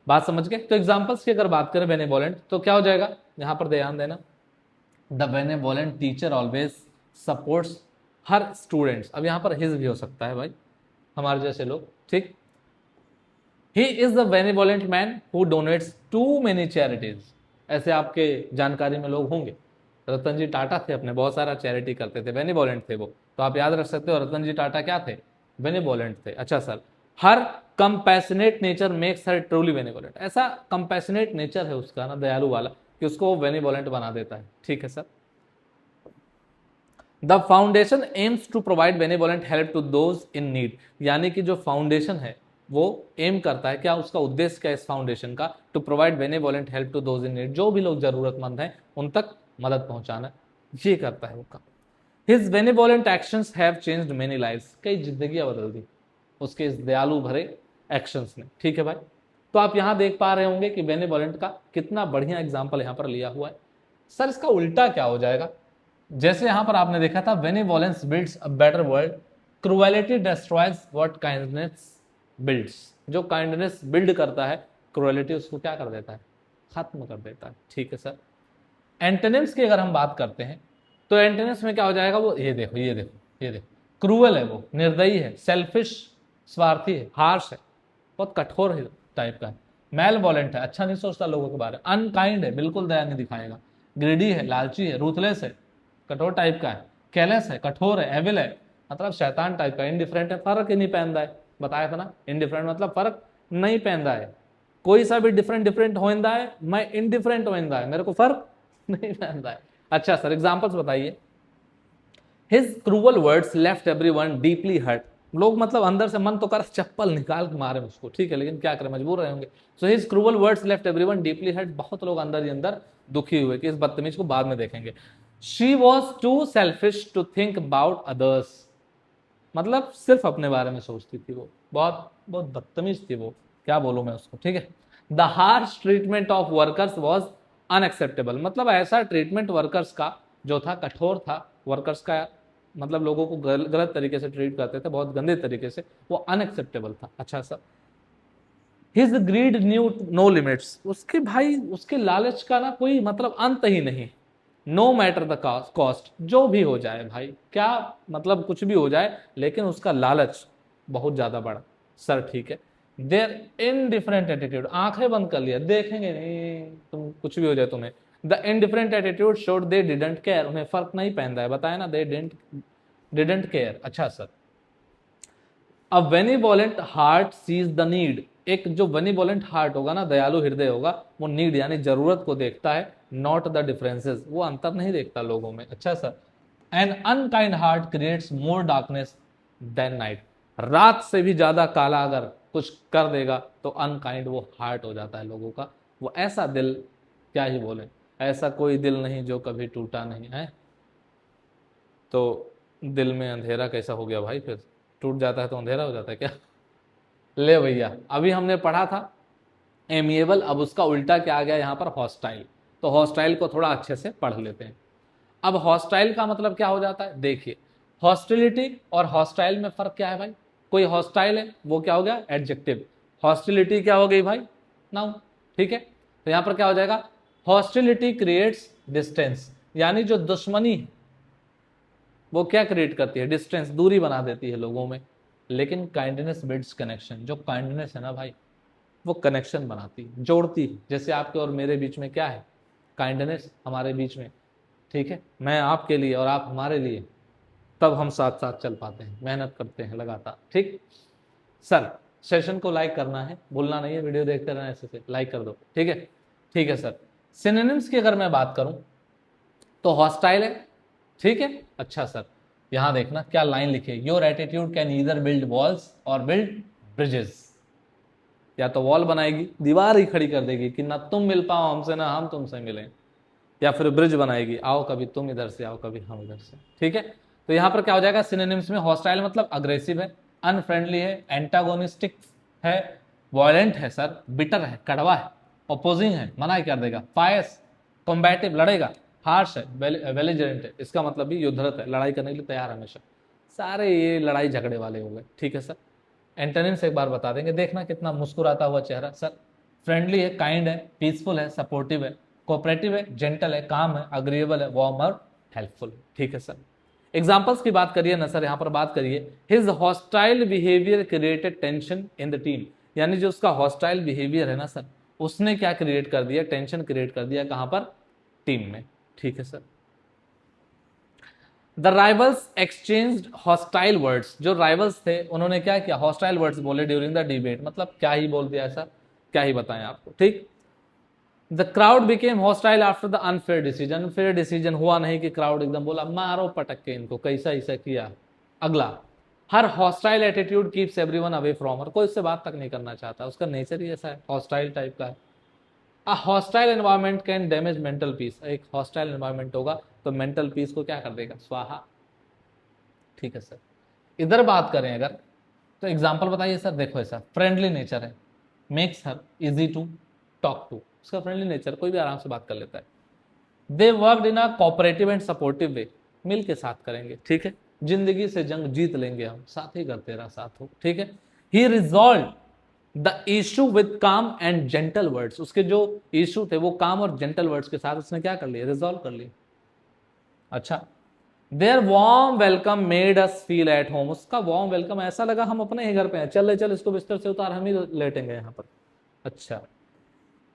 बात समझ गए। तो एग्जांपल्स की अगर बात करें बेनेवोलेंट, तो क्या हो जाएगा, यहां पर ध्यान देना, the benevolent teacher always supports her students, अब यहां पर हिज भी हो सकता है भाई, हमारे जैसे लोग। ठीक, he is the benevolent man who donates to many charities, ऐसे आपके जानकारी में लोग होंगे। रतन जी टाटा थे, अपने बहुत सारा चैरिटी करते थे, बेनिवोलेंट थे वो, तो आप याद रख सकते हो रतन जी टाटा क्या थे, बेनिवोलेंट थे। अच्छा sir, her compassionate nature makes her truly benevolent, ऐसा कंपैशनेट नेचर है उसका ना, दयालु वाला, कि उसको बेनिवोलेंट बना देता है। ठीक है sir. The foundation aims to provide benevolent help to those in need, यानी कि जो फाउंडेशन है वो एम करता है, क्या उसका उद्देश्य क्या है इस फाउंडेशन का, to provide benevolent help to those in need, जो भी लोग जरूरतमंद हैं उन तक मदद पहुंचाना, ये करता है वो काम। His benevolent actions have changed many lives, कई जिंदगियां बदल दी उसके इस दयालु भरे एक्शंस ने। ठीक है भाई, तो आप यहां देख पा रहे होंगे कि बेनिवोलेंट का कितना बढ़िया एग्जाम्पल यहां पर लिया हुआ है। सर इसका उल्टा क्या हो जाएगा, जैसे यहां पर आपने देखा था benevolence builds a better world, cruelty destroys what kindness builds, जो काइंडनेस बिल्ड करता है क्रुएलिटी उसको क्या कर देता है, खत्म कर देता है। ठीक है सर। एंटोनिम्स की अगर हम बात करते हैं तो एंटोनिम्स में क्या हो जाएगा, वो ये देखो ये देखो ये देखो, क्रूअल है वो, निर्दयी है, सेल्फिश स्वार्थी है, हार्श है, बहुत कठोर है टाइप का है, मेलवोलेंट है, अच्छा नहीं सोचता लोगों के बारे में, अनकाइंड है, बिल्कुल दया नहीं दिखाएगा, ग्रीडी है, लालची है, रूथलेस है, कठोर टाइप का है, केयरलेस है, कठोर है, एविल है, मतलब शैतान टाइप का, इंडिफरेंट है, फर्क ही नहीं पहनता है, बताया था ना, इंडिफरेंट मतलब फर्क नहीं पहनता है, कोई सा भी डिफरेंट डिफरेंट होता है, मैं इंडिफरेंट होता है, मेरे को फर्क नहीं पहनता है। अच्छा सर, एग्जांपल्स बताइए। His cruel words left everyone deeply hurt, लोग मतलब अंदर से मन तो कर चप्पल निकाल के मारे उसको, ठीक है, लेकिन क्या करें, मजबूर रहे होंगे। So his cruel words left everyone deeply hurt, बहुत लोग अंदर ही अंदर दुखी हुए कि इस बदतमीज को बाद में देखेंगे। She was too selfish to think about others, मतलब सिर्फ अपने बारे में सोचती थी वो, बहुत बहुत बदतमीज थी वो, क्या बोलूं मैं उसको। ठीक है। The harsh treatment of workers was unacceptable, मतलब ऐसा ट्रीटमेंट वर्कर्स का जो था, कठोर था वर्कर्स का, मतलब लोगों को गलत तरीके से ट्रीट करते थे, बहुत गंदे तरीके से, वो अनएक्सेप्टेबल था। अच्छा sir. His greed knew no limits, उसके भाई उसके लालच का ना कोई मतलब अंत ही नहीं, नो मैटर द कॉस्ट, जो भी हो जाए भाई, क्या मतलब कुछ भी हो जाए, लेकिन उसका लालच बहुत ज्यादा बड़ा। सर ठीक है। देयर इनडिफरेंट एटीट्यूड, आंखें बंद कर लिया, देखेंगे नहीं, तुम कुछ भी हो जाए तुम्हें। The indifferent attitude showed they didn't care, उन्हें फर्क नहीं पहनता है, बताया ना, दे डिडंट केयर। अच्छा sir. A benevolent heart sees the need, एक जो बेनिवोलेंट हार्ट होगा ना, दयालु हृदय होगा, वो नीड यानी जरूरत को देखता है, नॉट द डिफरेंसेस, वो अंतर नहीं देखता लोगों में। अच्छा sir. An unkind heart creates more darkness than night, रात से भी ज्यादा काला अगर कुछ कर देगा तो अनकाइंड वो हार्ट हो जाता है लोगों का, वो ऐसा दिल, क्या ही बोले, ऐसा कोई दिल नहीं जो कभी टूटा नहीं है। तो दिल में अंधेरा कैसा हो गया भाई, फिर टूट जाता है तो अंधेरा हो जाता है क्या। ले भैया, अभी हमने पढ़ा था एमिएबल, अब उसका उल्टा क्या आ गया यहाँ पर, हॉस्टाइल। तो हॉस्टाइल को थोड़ा अच्छे से पढ़ लेते हैं। अब हॉस्टाइल का मतलब क्या हो जाता है, देखिए, हॉस्टिलिटी और हॉस्टाइल में फर्क क्या है भाई, कोई हॉस्टाइल है वो क्या हो गया, एडजेक्टिव, हॉस्टिलिटी क्या हो गई भाई, नाउन। ठीक है। तो यहां पर क्या हो जाएगा, हॉस्टिलिटी क्रिएट्स डिस्टेंस, यानी जो दुश्मनी है वो क्या क्रिएट करती है, डिस्टेंस, दूरी बना देती है लोगों में, लेकिन काइंडनेस बिल्ड्स कनेक्शन, जो काइंडनेस है ना भाई, वो कनेक्शन बनाती है, जोड़ती है, जैसे आपके और मेरे बीच में क्या है, काइंडनेस हमारे बीच में। ठीक है, मैं आपके लिए और आप हमारे लिए, तब हम साथ साथ चल पाते हैं, मेहनत करते हैं लगातार। ठीक सर, सेशन को लाइक करना है, भूलना नहीं है, वीडियो देखते रहना, ऐसे से लाइक कर दो। ठीक है। ठीक है सर। सिनोनिम्स की अगर मैं बात करूं तो हॉस्टाइल है, ठीक है। अच्छा सर, यहां देखना क्या लाइन लिखी है, your attitude can either build walls और बिल्ड ब्रिजेस, या तो वॉल बनाएगी, दीवार ही खड़ी कर देगी कि ना तुम मिल पाओ हमसे ना हम तुमसे मिलें, या फिर ब्रिज बनाएगी, आओ कभी तुम इधर से आओ कभी हम इधर से। ठीक है। तो यहां पर क्या हो जाएगा, सिनोनिम्स में हॉस्टाइल मतलब अग्रेसिव है, अनफ्रेंडली है, एंटागोनिस्टिक है, वायलेंट है सर, बिटर है, कड़वा है, अपोजिंग है, मना ही कर देगा, फायस कॉम्बैटिव, लड़ेगा, हार्श है, बेलिजरेंट है, इसका मतलब भी युद्धरत है, लड़ाई करने के लिए तैयार हमेशा, सारे ये लड़ाई झगड़े वाले हो गए। ठीक है सर। एंटोनिम्स एक बार बता देंगे, देखना कितना मुस्कुराता हुआ चेहरा सर, फ्रेंडली है, काइंड है, पीसफुल है, सपोर्टिव है, कोऑपरेटिव है, जेंटल है, काम है, अग्रीएबल है, वार्म और हेल्पफुल। ठीक है सर। एग्जांपल्स की बात करिए ना सर, यहां पर बात करिए, his hostile behaviour created tension in the team, यानी जो उसका हॉस्टाइल बिहेवियर है ना सर, उसने क्या क्रिएट कर दिया, टेंशन क्रिएट कर दिया, कहां पर, टीम में। ठीक है sir. The rivals exchange hostile words, जो राइवल्स थे उन्होंने क्या किया, हॉस्टाइल वर्ड्स बोले ड्यूरिंग द डिबेट, मतलब क्या ही बोल दिया ऐसा, क्या ही बताएं आपको। ठीक। The crowd became hostile after the unfair decision, fair decision हुआ नहीं कि क्राउड एकदम बोला मारो पटक के इनको, कैसा ऐसा किया। अगला, her hostile attitude keeps everyone away from her, कोई उससे बात तक नहीं करना चाहता, उसका नेचर ही ऐसा है, हॉस्टाइल टाइप का है। A hostile environment can damage mental peace, एक हॉस्टाइल एनवायरमेंट होगा तो मेंटल पीस को क्या कर देगा, स्वाहा। ठीक है सर। इधर बात करें अगर, तो एग्जांपल बताइए सर। देखो ऐसा फ्रेंडली नेचर है, makes her easy to talk to, उसका फ्रेंडली नेचर, कोई भी आराम से बात कर लेता है। They worked in a cooperative and supportive way, मिल के साथ करेंगे। ठीक है, जिंदगी से जंग जीत लेंगे हम, साथ ही करते रहा, साथ हो। ठीक है। ही रिजॉल्व द इशू विद काम एंड जेंटल वर्ड्स, उसके जो इशू थे वो काम और जेंटल वर्ड्स के साथ उसने क्या कर लिया, रिजॉल्व कर लिया। अच्छा, their warm welcome made us feel at home, उसका वार्म वेलकम ऐसा लगा हम अपने ही घर पे हैं, चल इसको बिस्तर से उतार, हम ही लेटेंगे यहाँ पर। अच्छा,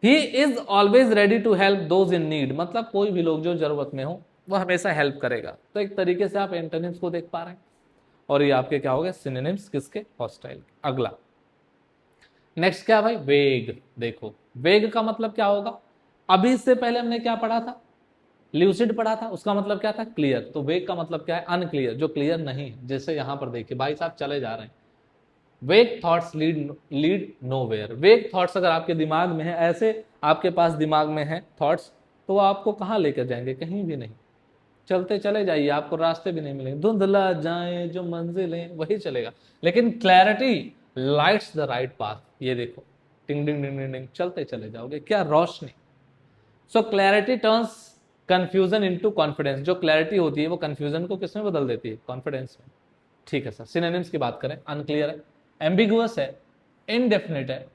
he is always ready to help those in need, मतलब कोई भी लोग जो जरूरत में हो वो हमेशा हेल्प करेगा। तो एक तरीके से आप एंटोनिम्स को देख पा रहे हैं, और ये आपके क्या हो गए, सिनोनिम्स किसके, हॉस्टाइल। अगला नेक्स्ट क्या भाई, वेग। देखो वेग का मतलब क्या होगा, अभी इससे पहले हमने क्या पढ़ा था, ल्यूसिड पढ़ा था, उसका मतलब क्या था, क्लियर। तो वेग का मतलब क्या है, अनक्लियर, जो क्लियर नहीं। जैसे यहां पर देखिए भाई साहब चले जा रहे हैं, वेग थॉट्स लीड नोवेयर, वेग थॉट्स अगर आपके दिमाग में है, ऐसे आपके पास दिमाग में है थॉट्स, तो वो आपको कहां लेकर जाएंगे, कहीं भी नहीं। चलते चले जाइए, आपको रास्ते भी नहीं मिलेंगे, धुंधला जाए जो मंजिलें वही चलेगा। लेकिन clarity lights the right path, ये देखो टिंग डिंग डिंग डिंग डिंग, चलते चले जाओगे, क्या रोशनी। So clarity turns confusion into confidence, जो क्लैरिटी होती है वो कंफ्यूजन को किसमें बदल देती है, कॉन्फिडेंस में। ठीक है सर। सिनोनिम्स की बात करें, अनक्लियर है, एम्बिगुअस है, इनडेफिनिट है,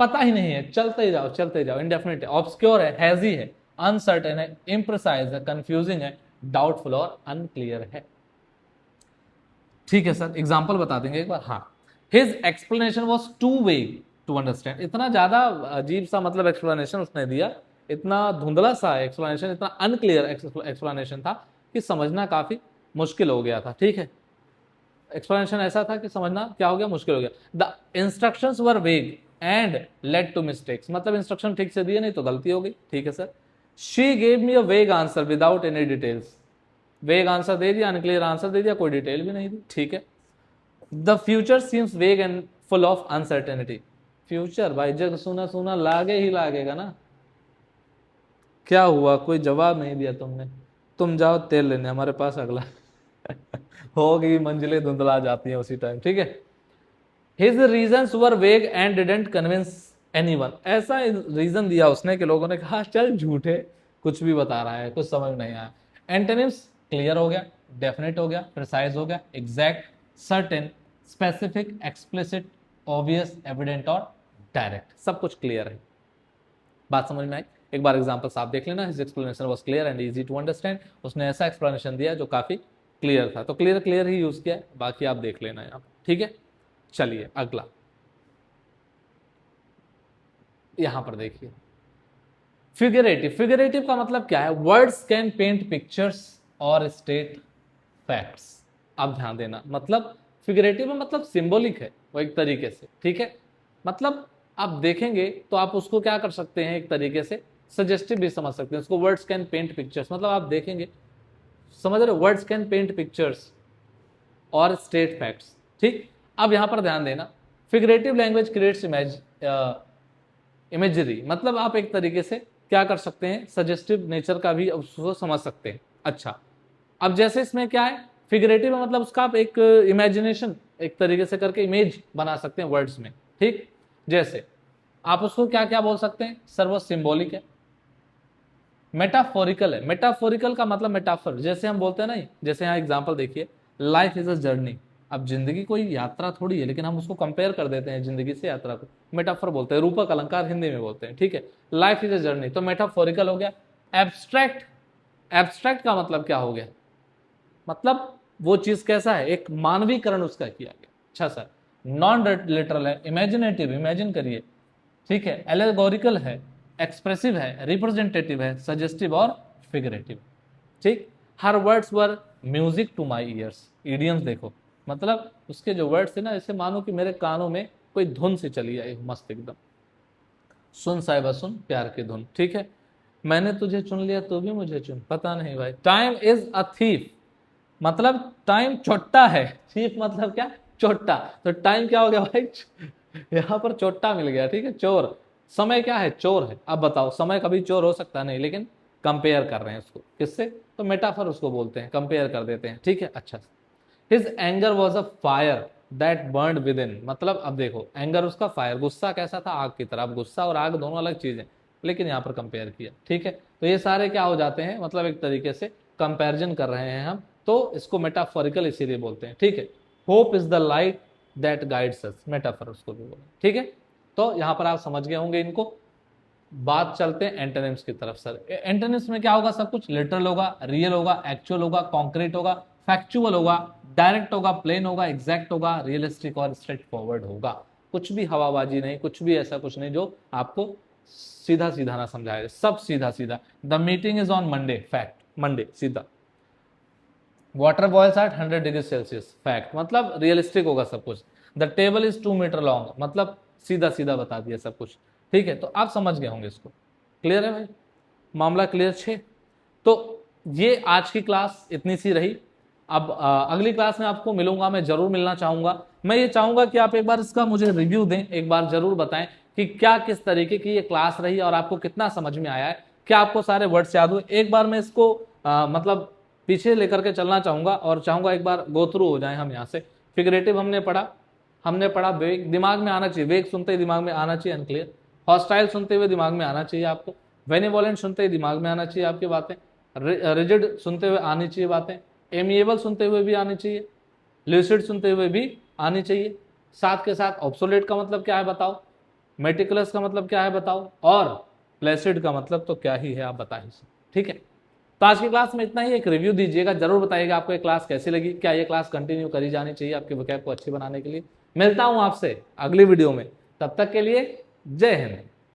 पता ही नहीं है, चलते जाओ, इनडेफिनिट है, ऑब्सक्योर है, हैजी है, अनसर्टेन है, इम्प्रिसाइज है, कंफ्यूजिंग है, डाउटफुल और अनक्लियर है। ठीक है सर, एग्जांपल बता देंगे एक बार। हाँ, हिज एक्सप्लेनेशन वाज टू वेग टू अंडरस्टैंड, इतना ज्यादा अजीब सा मतलब एक्सप्लेनेशन उसने दिया, इतना धुंधला सा एक्सप्लेनेशन, इतना अनक्लियर एक्सप्लेनेशन था कि समझना काफी मुश्किल हो गया था। ठीक है, एक्सप्लेनेशन ऐसा था कि समझना क्या हो गया, मुश्किल हो गया। द इंस्ट्रक्शंस वर वेग एंड लेड टू मिस्टेक्स, मतलब इंस्ट्रक्शन ठीक से दिए नहीं तो गलती हो गई। ठीक है सर। शी गेव मी अ वेग आंसर विदाउट एनी डिटेल्स, वेग आंसर दे दिया, अनक्लियर आंसर दे दिया, कोई डिटेल भी नहीं दी। ठीक है। द फ्यूचर सीम्स वेग and full of uncertainty, future भाई जग सुना सुना लागे ही लागेगा ना। क्या हुआ, कोई जवाब नहीं दिया तुमने, तुम जाओ तेल लेने, हमारे पास अगला होगी, मंजिलें धुंधला जाती हैं उसी टाइम। ठीक है। हिज रीजंस वर वेग एंड डिडंट कन्विंस एनीवन, ऐसा रीजन दिया उसने कि लोगों ने कहा चल झूठे, कुछ भी बता रहा है, कुछ समझ नहीं आया। एंटोनिम्स, क्लियर हो गया, डेफिनेट हो गया, प्रिसाइज हो गया, exact, certain, specific, explicit, obvious, evident और डायरेक्ट, सब कुछ क्लियर है। बात समझ में आई? एक बार एग्जांपल्स आप देख लेना। His explanation was clear and easy to understand, उसने ऐसा एक्सप्लेनेशन दिया जो काफी क्लियर था, तो क्लियर ही यूज किया है, बाकी आप देख लेना यहाँ। ठीक है, चलिए अगला यहां पर देखिए, फिगरेटिव का मतलब क्या है, वर्ड्स कैन पेंट पिक्चर्स और स्टेट फैक्ट्स। अब ध्यान देना, मतलब फिगरेटिव में मतलब सिंबॉलिक है वो एक तरीके से। ठीक है, मतलब आप देखेंगे तो आप उसको क्या कर सकते हैं, एक तरीके से सजेस्टिव भी समझ सकते हैं उसको। वर्ड्स कैन पेंट पिक्चर्स मतलब आप देखेंगे, समझ रहे हो, वर्ड्स कैन पेंट पिक्चर्स और स्टेट फैक्ट्स। ठीक, अब यहां पर ध्यान देना, फिगरेटिव लैंग्वेज क्रिएट्स इमेजरी, मतलब आप एक तरीके से क्या कर सकते हैं, सजेस्टिव नेचर का भी उसको समझ सकते हैं। अच्छा, अब जैसे इसमें क्या है, फिगरेटिव मतलब उसका आप एक इमेजिनेशन एक तरीके से करके इमेज बना सकते हैं वर्ड्स में। ठीक, जैसे आप उसको क्या क्या बोल सकते हैं सर, वो सिंबॉलिक है, मेटाफोरिकल है, मेटाफोरिकल का मतलब मेटाफर, जैसे हम बोलते हैं ना, जैसे यहाँ एग्जांपल देखिए, लाइफ इज अ जर्नी। अब जिंदगी कोई यात्रा थोड़ी है, लेकिन हम उसको कंपेयर कर देते हैं जिंदगी से यात्रा को, मेटाफर बोलते हैं, रूपक अलंकार हिंदी में बोलते हैं। ठीक है, लाइफ इज अ जर्नी तो मेटाफोरिकल हो गया। एब्स्ट्रैक्ट, एब्स्ट्रैक्ट का मतलब क्या हो गया, मतलब वो चीज कैसा है, एक मानवीकरण उसका किया गया। अच्छा सर, नॉन लिटरल है, इमेजिनेटिव, इमेजिन करिए, ठीक है, एलेगोरिकल है, एक्सप्रेसिव है, रिप्रेजेंटेटिव है, सजेस्टिव और फिगरेटिव। ठीक, her words were music to my ears. Idioms देखो, मतलब उसके जो वर्ड्स थे ना, ऐसे मानो कि मेरे कानों में कोई धुन सी चली आई मस्त एकदम। सुन साहिबा सुन प्यार की धुन। ठीक है, मैंने तुझे चुन लिया तू भी मुझे चुन, पता नहीं भाई। टाइम इज अ थीफ, मतलब टाइम चोट्टा है। थीफ मतलब क्या, चोट्टा। तो टाइम क्या हो गया भाई, यहाँ पर चोट्टा मिल गया। ठीक है, चोर। समय क्या है, चोर है। अब बताओ, समय कभी चोर हो सकता नहीं, लेकिन कंपेयर कर रहे हैं उसको किससे, तो मेटाफर उसको बोलते हैं, कंपेयर कर देते हैं। ठीक है, अच्छा। His anger was a fire that burned with in, मतलब अब देखो, एंगर उसका फायर, गुस्सा कैसा था, आग की तरह। अब गुस्सा और आग दोनों अलग चीजें, लेकिन यहाँ पर कंपेयर किया। ठीक है, तो ये सारे क्या हो जाते हैं, मतलब एक तरीके से कंपैरिजन कर रहे हैं हम, तो इसको मेटाफोरिकल इसीलिए बोलते हैं। ठीक है, hope is the light that guides us, metaphor उसको भी बोले। ठीक है, तो यहाँ पर आप समझ गए होंगे इनको। बात चलते हैं एंटोनिम्स की तरफ। सर एंटोनिम्स में क्या होगा, सब कुछ लिटरल होगा, रियल होगा, एक्चुअल होगा, कॉन्क्रीट होगा, फैक्चुअल होगा, डायरेक्ट होगा, प्लेन होगा, एग्जैक्ट होगा, रियलिस्टिक और स्ट्रेट फॉरवर्ड होगा। कुछ भी हवाबाजी नहीं, कुछ भी ऐसा कुछ नहीं जो आपको सीधा सीधा ना समझाएगा, सब सीधा सीधा। The meeting is on Monday, fact, Monday सीधा। Water boils at 100 degree Celsius, fact, मतलब रियलिस्टिक होगा सब कुछ। The table is 2 metre long, मतलब सीधा सीधा बता दिया सब कुछ। ठीक है, तो आप समझ गए होंगे इसको। क्लियर है भाई, मामला क्लियर छे। तो ये आज की क्लास इतनी सी रही। अब अगली क्लास में आपको मिलूंगा, मैं जरूर मिलना चाहूंगा। मैं ये चाहूंगा कि आप एक बार इसका मुझे रिव्यू दें, एक बार जरूर बताएं कि क्या किस तरीके की ये क्लास रही और आपको कितना समझ में आया है, क्या आपको सारे वर्ड्स याद हुए। एक बार मैं इसको मतलब पीछे लेकर के चलना चाहूंगा और चाहूंगा एक बार गो थ्रू हो जाए हम यहाँ से। फिगरेटिव हमने पढ़ा वेग, दिमाग में आना चाहिए, वेग सुनते ही दिमाग में आना चाहिए अनक्लियर। हॉस्टाइल सुनते हुए दिमाग में आना चाहिए आपको। बेनिवोलेंट सुनते ही दिमाग में आना चाहिए आपकी बातें। रिजिड सुनते हुए आनी चाहिए बातें। एमिएबल सुनते हुए भी आनी चाहिए। ल्यूसिड सुनते हुए भी आनी चाहिए। साथ के साथ ऑब्सोलेट का मतलब क्या है बताओ, मेटिकुलस का मतलब क्या है बताओ, और प्लेसिड का मतलब तो क्या ही है, आप बता ही सकते। ठीक है, तो आज की क्लास में इतना ही। एक रिव्यू दीजिएगा, जरूर बताइएगा आपको ये क्लास कैसी लगी, क्या ये क्लास कंटिन्यू करी जानी चाहिए आपके वोकैब को अच्छी बनाने के लिए। मिलता हूं आपसे अगली वीडियो में, तब तक के लिए जय हिंद।